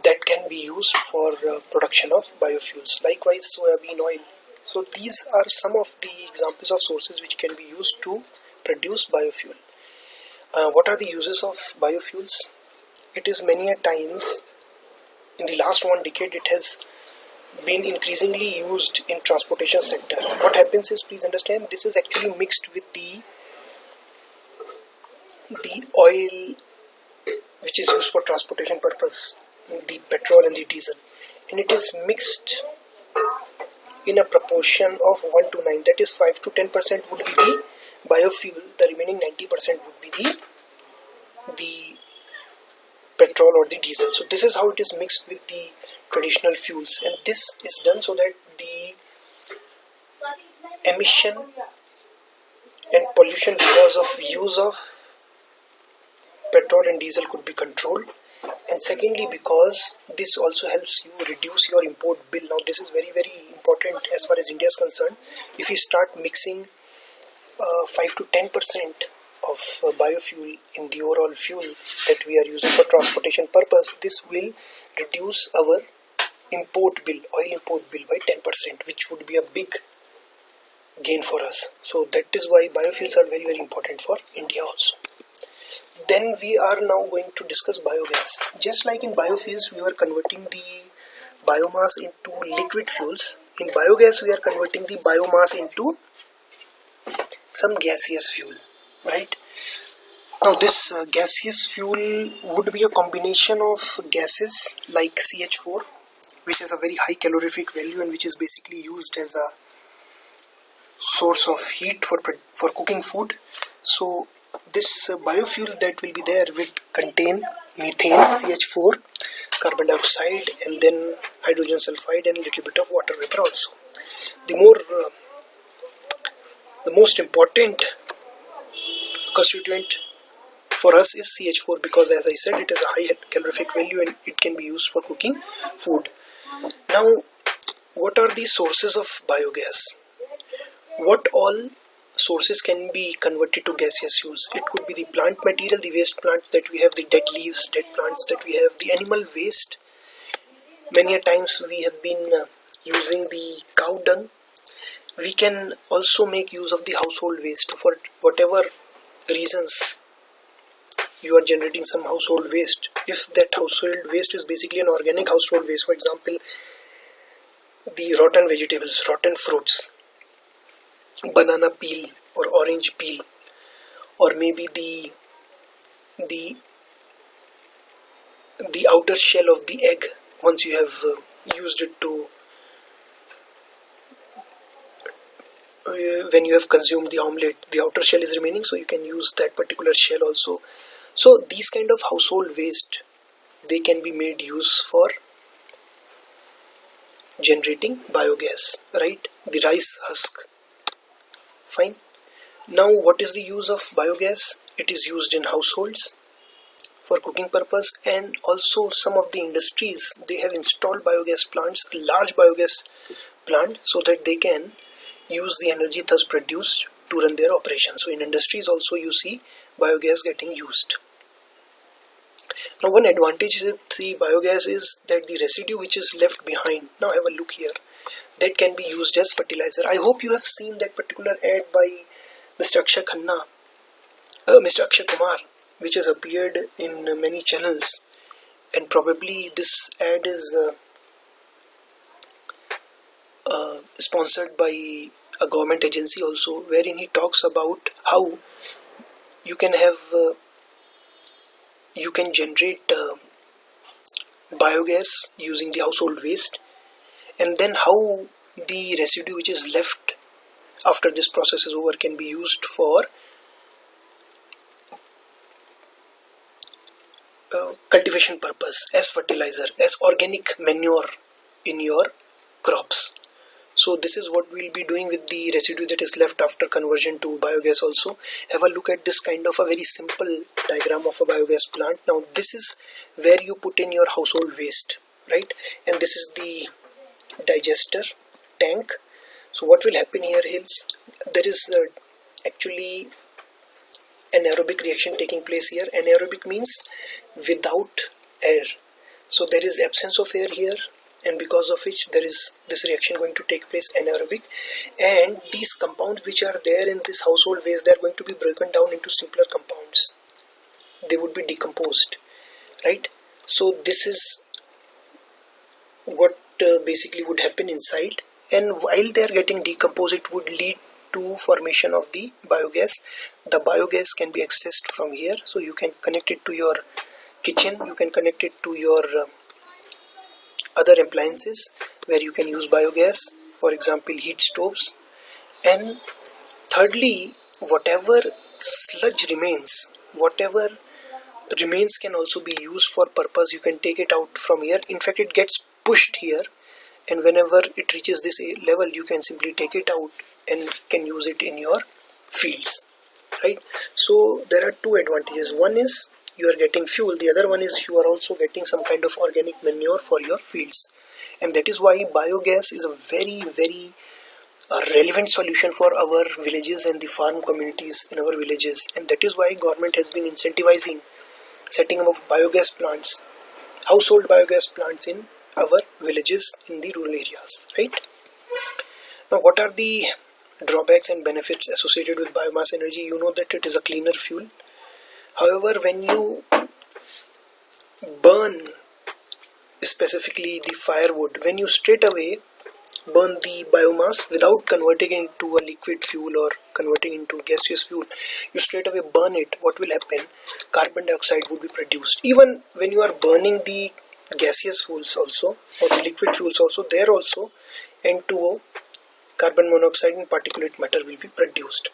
that can be used for production of biofuels. Likewise, soybean oil. So these are some of the examples of sources which can be used to produce biofuel. What are the uses of biofuels? It is many a times in the last 1 decade it has been increasingly used in transportation sector. What happens is, please understand, this is actually mixed with the oil which is used for transportation purpose, the petrol and the diesel, and it is mixed in a proportion of 1 to 9, that is 5 to 10% would be the biofuel, the remaining 90% would be the petrol or the diesel. So this is how it is mixed with the traditional fuels, and this is done so that the emission and pollution because of use of petrol and diesel could be controlled, and secondly because this also helps you reduce your import bill. Now this is very important as far as India is concerned. If you start mixing 5 to 10% of biofuel in the overall fuel that we are using for transportation purpose, this will reduce our import bill, oil import bill by 10%, which would be a big gain for us. So that is why biofuels are very important for India also. Then we are now going to discuss biogas. Just like in biofuels we were converting the biomass into liquid fuels, in biogas we are converting the biomass into some gaseous fuel, right? Now this gaseous fuel would be a combination of gases like CH4, which has a very high calorific value and which is basically used as a source of heat for cooking food. So this biofuel that will be there will contain methane, CH4, carbon dioxide, and then hydrogen sulfide and a little bit of water vapor also. The most important constituent for us is CH4 because, as I said, it has a high calorific value and it can be used for cooking food. Now, what are the sources of biogas? What all sources can be converted to gaseous fuels? It could be the plant material, the waste plants that we have, the dead leaves, dead plants that we have, the animal waste. Many a times we have been using the cow dung. We can also make use of the household waste for whatever reasons you are generating some household waste. If that household waste is basically an organic household waste, for example, the rotten vegetables, rotten fruits, banana peel or orange peel, or maybe the outer shell of the egg, once you have used it to when you have consumed the omelette, the outer shell is remaining, so you can use that particular shell also. So these kind of household waste, they can be made use for generating biogas, right? The rice husk. Fine. Now what is the use of biogas? It is used in households for cooking purpose, and also some of the industries, they have installed biogas plants, a large biogas plant, so that they can use the energy thus produced to run their operations. So in industries also you see biogas getting used. Now one advantage with the biogas is that the residue which is left behind, now have a look here, that can be used as fertilizer. I hope you have seen that particular ad by Mr. Akshay Kumar, which has appeared in many channels, and probably this ad is sponsored by a government agency also, wherein he talks about how you can have you can generate biogas using the household waste, and then how the residue which is left after this process is over can be used for cultivation purpose, as fertilizer, as organic manure in your crops. So this is what we'll be doing with the residue that is left after conversion to biogas also. Have a look at this kind of a very simple diagram of a biogas plant. Now this is where you put in your household waste, right? And this is the digester tank. So what will happen here is there is actually anaerobic reaction taking place here. Anaerobic means without air. So there is absence of air here, and because of which there is this reaction going to take place, anaerobic. And these compounds which are there in this household waste, they are going to be broken down into simpler compounds. They would be decomposed, right? So this is what basically would happen inside, and while they are getting decomposed, it would lead to formation of the biogas. The biogas can be accessed from here, so you can connect it to your kitchen, you can connect it to your other appliances where you can use biogas, for example heat stoves. And thirdly, whatever sludge remains, whatever remains can also be used for purpose. You can take it out from here. In fact, it gets pushed here, and whenever it reaches this level, you can simply take it out and can use it in your fields, right? So there are two advantages. One is you are getting fuel, the other one is you are also getting some kind of organic manure for your fields. And that is why biogas is a very relevant solution for our villages and the farm communities in our villages. And that is why government has been incentivizing setting up of biogas plants, household biogas plants in our villages in the rural areas, right? Now, what are the drawbacks and benefits associated with biomass energy? You know that it is a cleaner fuel. However, when you burn specifically the firewood, when you straight away burn the biomass without converting it into a liquid fuel or converting into gaseous fuel, you straight away burn it, what will happen? Carbon dioxide would be produced. Even when you are burning the gaseous fuels also, or the liquid fuels also, there also N2O, carbon monoxide and particulate matter will be produced.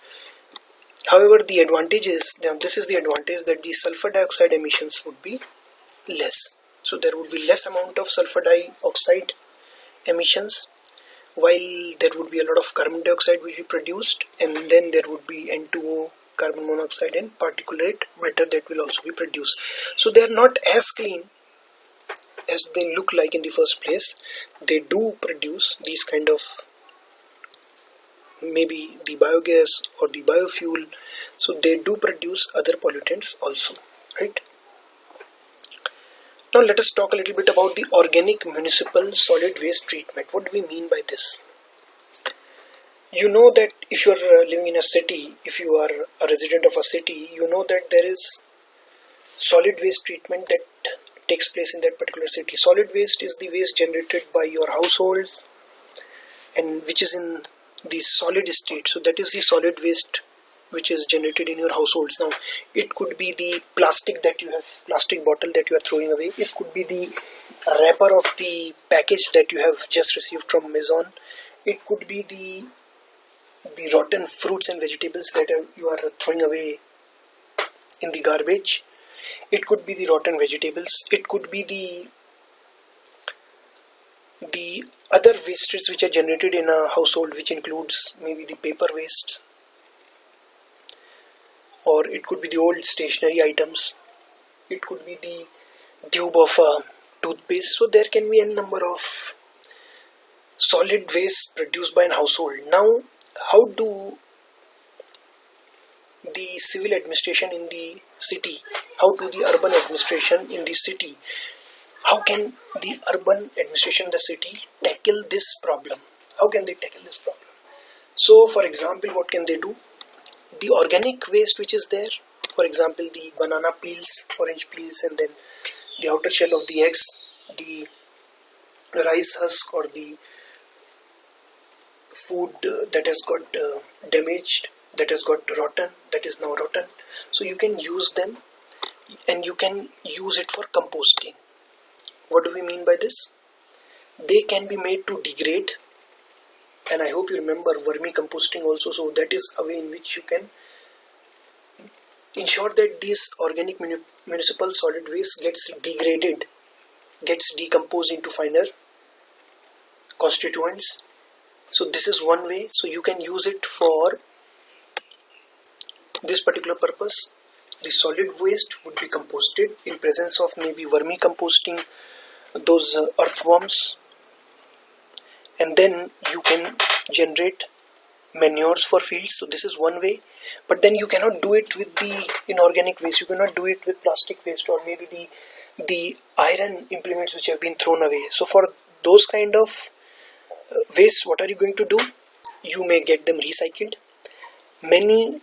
However, the advantage is, this is the advantage, that the sulfur dioxide emissions would be less. So there would be less amount of sulfur dioxide emissions, while there would be a lot of carbon dioxide which will be produced, and then there would be N2O, carbon monoxide and particulate matter that will also be produced. So they are not as clean as they look like in the first place. They do produce these kind of, maybe the biogas or the biofuel, so they do produce other pollutants also, right? Now let us talk a little bit about the organic municipal solid waste treatment. What do we mean by this? You know that if you are living in a city, if you are a resident of a city, you know that there is solid waste treatment that takes place in that particular city. Solid waste is the waste generated by your households and which is in the solid state. So that is the solid waste which is generated in your households. Now it could be the plastic that you have, plastic bottle that you are throwing away. It could be the wrapper of the package that you have just received from Amazon. It could be the rotten fruits and vegetables that you are throwing away in the garbage. It could be the rotten vegetables. It could be the other wastes which are generated in a household, which includes maybe the paper waste, or it could be the old stationery items. It could be the tube of a toothpaste. So there can be a number of solid waste produced by a household. Now, how do the civil administration in the city, how do the urban administration in the city, how can the urban administration in the city tackle this problem? How can they tackle this problem? So, for example, what can they do? The organic waste which is there, for example, the banana peels, orange peels, and then the outer shell of the eggs, the rice husk or the food that has got damaged, that has got rotten, that is now rotten. So you can use them and you can use it for composting. What do we mean by this? They can be made to degrade, and I hope you remember vermicomposting also. So that is a way in which you can ensure that these organic municipal solid waste gets degraded, gets decomposed into finer constituents. So this is one way. So you can use it for this particular purpose. The solid waste would be composted in presence of maybe vermicomposting those earthworms, and then you can generate manures for fields. So this is one way, but then you cannot do it with the inorganic waste. You cannot do it with plastic waste or maybe the iron implements which have been thrown away. So for those kind of waste, what are you going to do? You may get them recycled. Many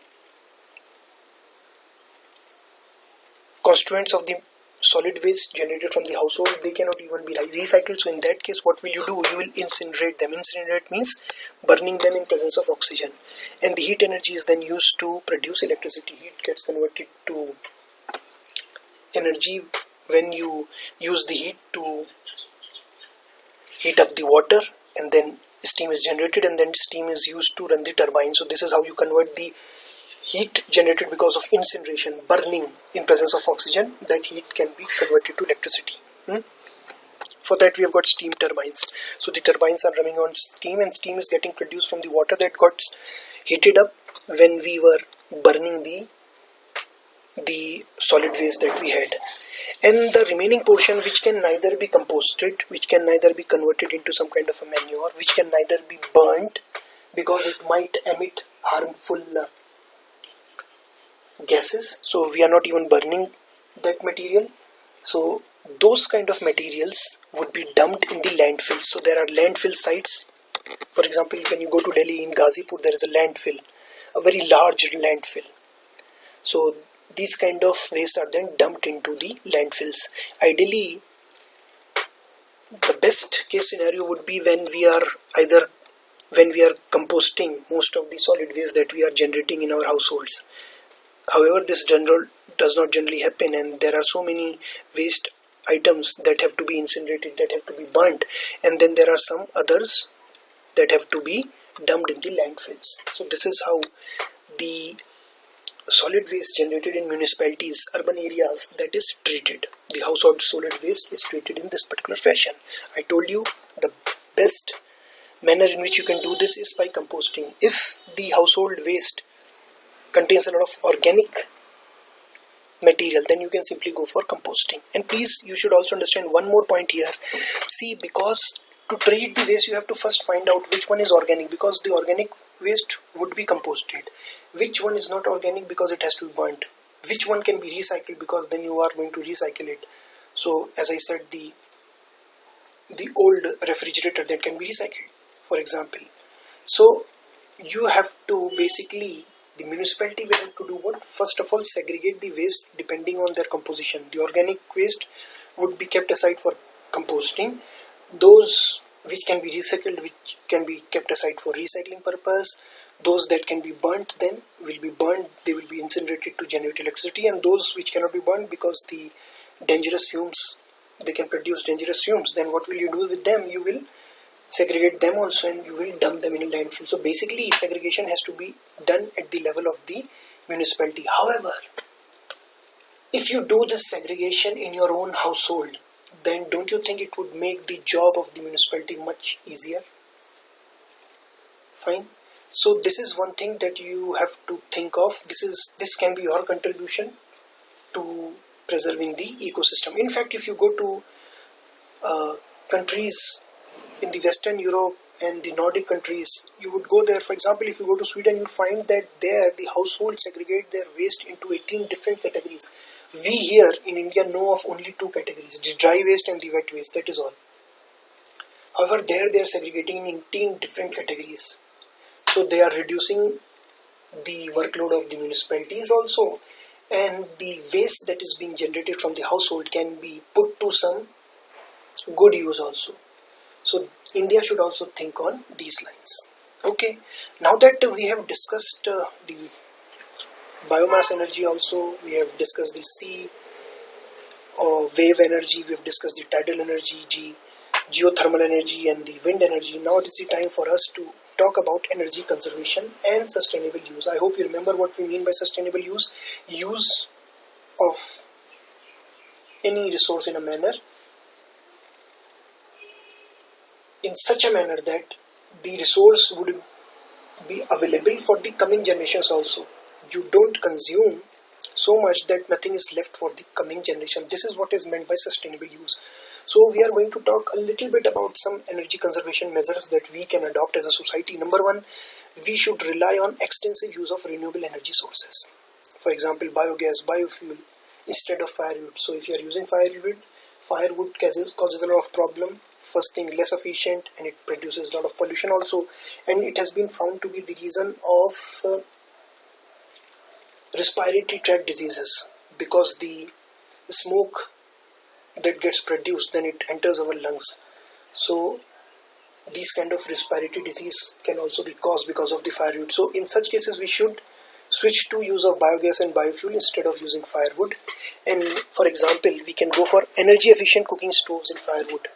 constituents of the solid waste generated from the household, they cannot even be recycled. So in that case, what will you do? You will incinerate them. Incinerate means burning them in presence of oxygen, and the heat energy is then used to produce electricity. Heat gets converted to energy when you use the heat to heat up the water, and then steam is generated, and then steam is used to run the turbine. So this is how you convert the heat generated because of incineration, burning in presence of oxygen. That heat can be converted to electricity. For that we have got steam turbines. So the turbines are running on steam, and steam is getting produced from the water that got heated up when we were burning the solid waste that we had. And the remaining portion, which can neither be composted, which can neither be converted into some kind of a manure, which can neither be burnt because it might emit harmful gases. So we are not even burning that material. So those kind of materials would be dumped in the landfills. So there are landfill sites. For example, when you go to Delhi, in Ghazipur, there is a landfill, a very large landfill. So these kind of waste are then dumped into the landfills. Ideally, the best case scenario would be when we are composting most of the solid waste that we are generating in our households. However, this does not generally happen, and there are so many waste items that have to be incinerated, that have to be burnt, and then there are some others that have to be dumped in the landfills. So this is how the solid waste generated in municipalities, urban areas, that is treated. The household solid waste is treated in this particular fashion. I told you the best manner in which you can do this is by composting. If the household waste contains a lot of organic material, then you can simply go for composting. And please, you should also understand one more point here. See, because to treat the waste, you have to first find out which one is organic, because the organic waste would be composted. Which one is not organic, because it has to be burnt. Which one can be recycled, because then you are going to recycle it. So as I said, the old refrigerator that can be recycled, for example. So you have to basically, the municipality will have to do what? First of all, segregate the waste depending on their composition. The organic waste would be kept aside for composting. Those which can be recycled, which can be kept aside for recycling purpose. Those that can be burnt then will be burnt. They will be incinerated to generate electricity. And those which cannot be burnt because the dangerous fumes, they can produce dangerous fumes, then what will you do with them? You will segregate them also, and you will dump them in a landfill. So basically, segregation has to be done at the level of the municipality. However, if you do this segregation in your own household, then don't you think it would make the job of the municipality much easier? Fine. So this is one thing that you have to think of. This can be your contribution to preserving the ecosystem. In fact, if you go to countries in the Western Europe and the Nordic countries, you would go there. For example, if you go to Sweden, you find that there the households segregate their waste into 18 different categories. We here in India know of only 2 categories, the dry waste and the wet waste, that is all. However, there they are segregating in 18 different categories. So they are reducing the workload of the municipalities also, and the waste that is being generated from the household can be put to some good use also. So India should also think on these lines. Okay, now that we have discussed the biomass energy also, we have discussed the sea or wave energy, we have discussed the tidal energy, geothermal energy and the wind energy. Now it is the time for us to talk about energy conservation and sustainable use. I hope you remember what we mean by sustainable use. Use of any resource in a manner, in such a manner that the resource would be available for the coming generations also. You don't consume so much that nothing is left for the coming generation. This is what is meant by sustainable use. So we are going to talk a little bit about some energy conservation measures that we can adopt as a society. Number one, we should rely on extensive use of renewable energy sources. For example, biogas, biofuel instead of firewood. So if you are using firewood causes a lot of problem. First thing, less efficient, and it produces a lot of pollution also, and it has been found to be the reason of respiratory tract diseases, because the smoke that gets produced, then it enters our lungs. So these kind of respiratory disease can also be caused because of the firewood. So in such cases we should switch to use of biogas and biofuel instead of using firewood. And for example, we can go for energy efficient cooking stoves in firewood.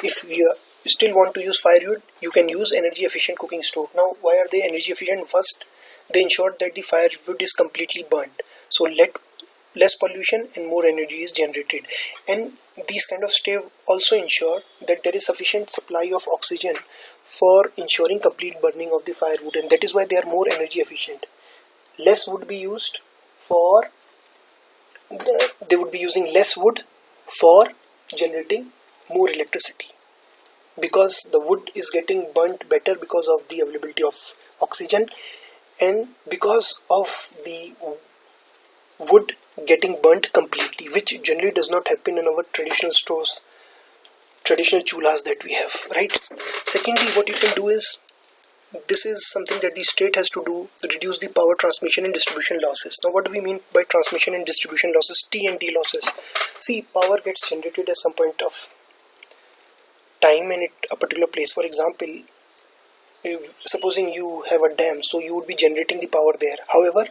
If you still want to use firewood, you can use energy efficient cooking stove. Now why are they energy efficient? First, they ensure that the firewood is completely burnt, so less pollution and more energy is generated. And these kind of stove also ensure that there is sufficient supply of oxygen for ensuring complete burning of the firewood, and that is why they are more energy efficient. Less would be used for they would be using less wood for generating more electricity, because the wood is getting burnt better because of the availability of oxygen, and because of the wood getting burnt completely, which generally does not happen in our traditional stores, traditional chulas that we have, right? Secondly, what you can do is, this is something that the state has to do, reduce the power transmission and distribution losses. Now what do we mean by transmission and distribution losses, T&D losses? See, power gets generated at some point of time in a particular place. For example, supposing you have a dam, so you would be generating the power there. However,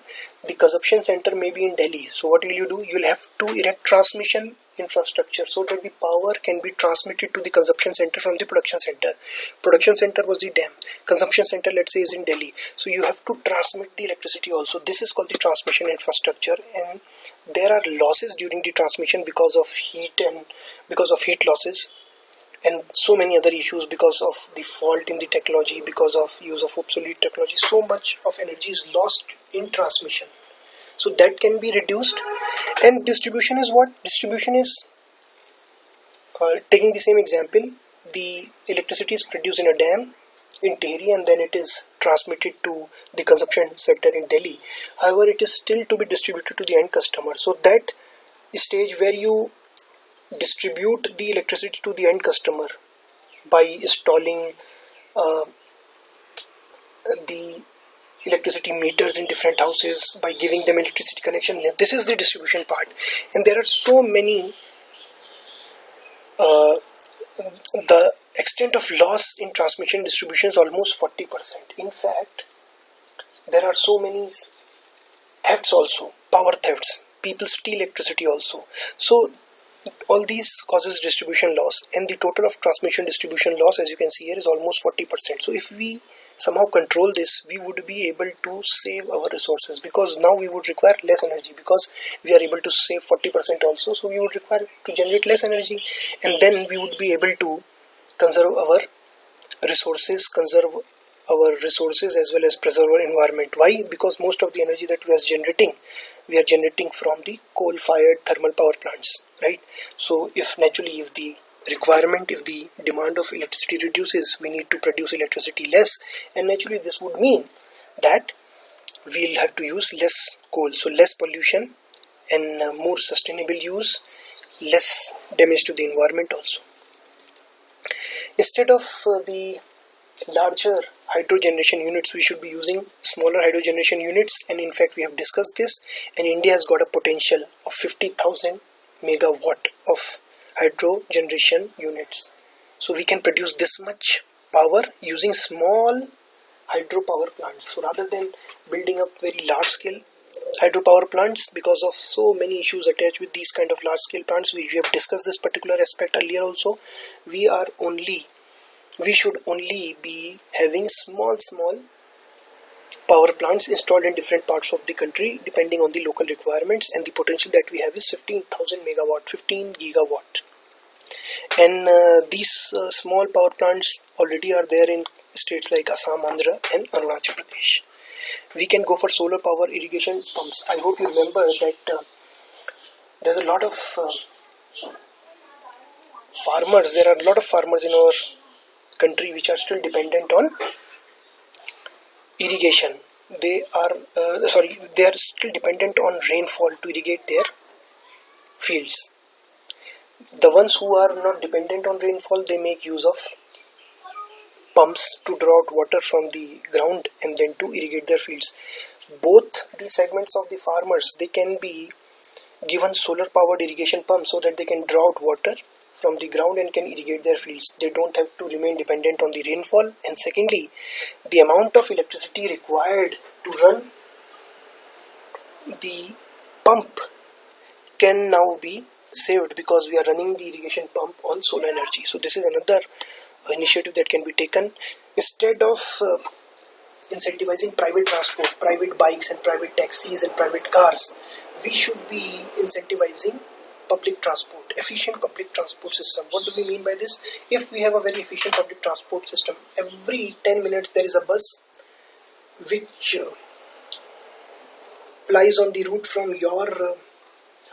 the consumption center may be in Delhi, so what will you do? You will have to erect transmission infrastructure so that the power can be transmitted to the consumption center from the production center. Production center was the dam, consumption center, let's say, is in Delhi, so you have to transmit the electricity also. This is called the transmission infrastructure, and there are losses during the transmission because of heat and because of heat losses, and so many other issues because of the fault in the technology, because of use of obsolete technology. So much of energy is lost in transmission, so that can be reduced. And distribution is what? Distribution is, taking the same example, the electricity is produced in a dam in Tehri and then it is transmitted to the consumption center in Delhi. However, it is still to be distributed to the end customer. So that stage where you distribute the electricity to the end customer by installing the electricity meters in different houses, by giving them electricity connection, this is the distribution part. And there are so many, the extent of loss in transmission distribution is almost 40%. In fact, there are so many thefts also, power thefts, people steal electricity also. So all these causes distribution loss, and the total of transmission distribution loss, as you can see here, is almost 40%. So if we somehow control this, we would be able to save our resources, because now we would require less energy, because we are able to save 40% also. So we would require to generate less energy, and then we would be able to conserve our resources, as well as preserve our environment. Why? Because most of the energy that we are generating from the coal-fired thermal power plants, right? So if the demand of electricity reduces, we need to produce electricity less, and naturally this would mean that we'll have to use less coal, so less pollution and more sustainable use, less damage to the environment also. Instead of the larger hydro generation units, we should be using smaller hydro generation units, and in fact we have discussed this, and India has got a potential of 50,000 megawatt of hydro generation units. So we can produce this much power using small hydropower plants. So rather than building up very large scale hydropower plants, because of so many issues attached with these kind of large scale plants, we have discussed this particular aspect earlier also, we should only be having small power plants installed in different parts of the country depending on the local requirements, and the potential that we have is 15,000 megawatt, 15 gigawatt. And these small power plants already are there in states like Assam, Andhra and Arunachal Pradesh. We can go for solar power irrigation pumps. I hope you remember that there's a lot of farmers. There are a lot of farmers in our country which are still dependent on irrigation, they are still dependent on rainfall to irrigate their fields. The ones who are not dependent on rainfall, they make use of pumps to draw out water from the ground and then to irrigate their fields. Both the segments of the farmers, they can be given solar powered irrigation pumps so that they can draw out water from the ground and can irrigate their fields. They don't have to remain dependent on the rainfall. And secondly, the amount of electricity required to run the pump can now be saved because we are running the irrigation pump on solar energy. So this is another initiative that can be taken. Instead of incentivizing private transport, private bikes and private taxis and private cars, we should be incentivizing public transport, efficient public transport system. What do we mean by this? If we have a very efficient public transport system, every 10 minutes there is a bus which plies on the route from your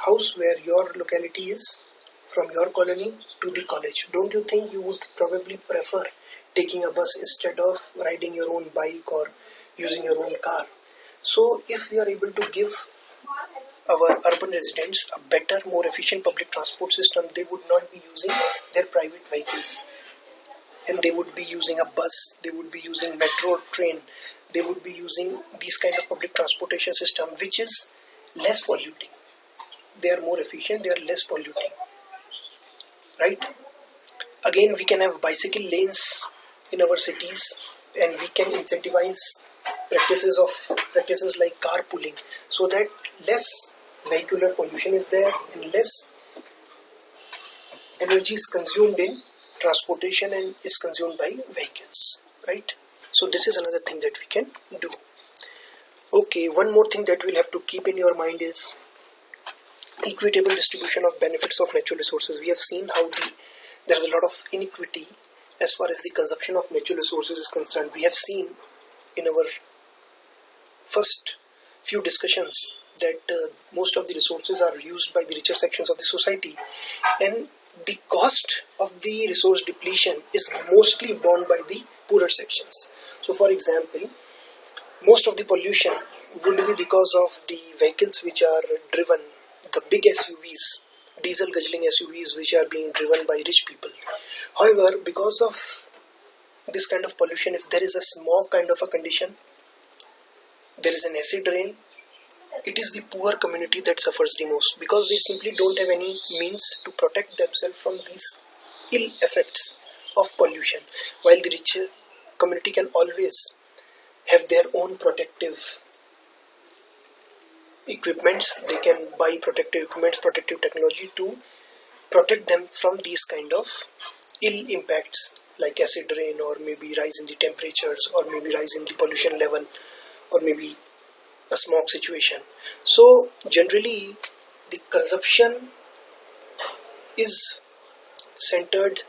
house, where your locality is, from your colony to the college. Don't you think you would probably prefer taking a bus instead of riding your own bike or using your own car? So if we are able to give our urban residents a better, more efficient public transport system, they would not be using their private vehicles and they would be using a bus, they would be using metro train, they would be using these kind of public transportation system which is less polluting. They are more efficient, they are less polluting, right? Again, we can have bicycle lanes in our cities and we can incentivize practices like carpooling so that less vehicular pollution is there and less energy is consumed in transportation and is consumed by vehicles, right? So this is another thing that we can do. Okay, one more thing that we'll have to keep in your mind is equitable distribution of benefits of natural resources. We have seen how there's a lot of inequity as far as the consumption of natural resources is concerned. We have seen in our first few discussions that most of the resources are used by the richer sections of the society, and the cost of the resource depletion is mostly borne by the poorer sections. So for example, most of the pollution would be because of the vehicles which are driven, the big SUVs, diesel guzzling SUVs which are being driven by rich people. However, because of this kind of pollution, if there is a smog kind of a condition, there is an acid rain, it is the poor community that suffers the most because they simply don't have any means to protect themselves from these ill effects of pollution, while the richer community can always have their own protective equipments. They can buy protective equipments, protective technology to protect them from these kind of ill impacts like acid rain, or maybe rise in the temperatures, or maybe rise in the pollution level, or maybe a smog situation. So generally the consumption is centered,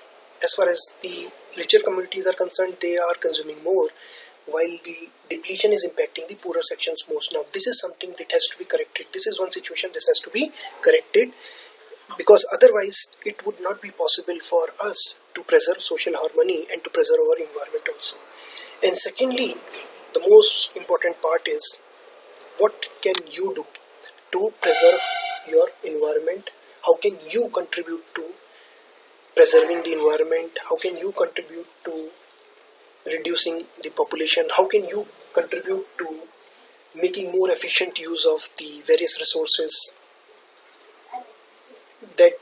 as far as the richer communities are concerned, they are consuming more, while the depletion is impacting the poorer sections most. Now this is something that has to be corrected. This is one situation this has to be corrected, because otherwise it would not be possible for us to preserve social harmony and to preserve our environment also. And secondly, the most important part is, what can you do to preserve your environment? How can you contribute to preserving the environment? How can you contribute to reducing the population? How can you contribute to making more efficient use of the various resources that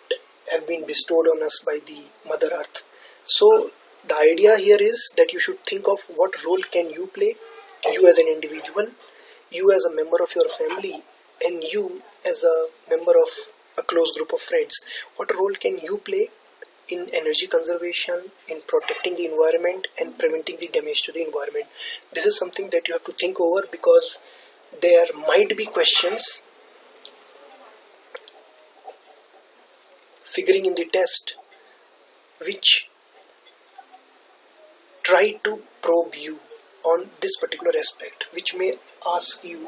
have been bestowed on us by the Mother Earth? So the idea here is that you should think of what role can you play, you as an individual, you as a member of your family, and you as a member of a close group of friends. What role can you play in energy conservation, in protecting the environment and preventing the damage to the environment? This is something that you have to think over, because there might be questions figuring in the test which try to probe you on this particular aspect, which may ask you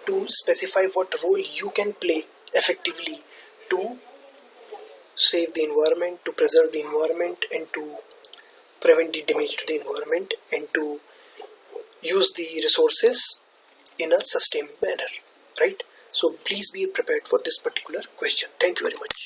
to specify what role you can play effectively to save the environment, to preserve the environment, and to prevent the damage to the environment, and to use the resources in a sustained manner, right? So please be prepared for this particular question. Thank you very much.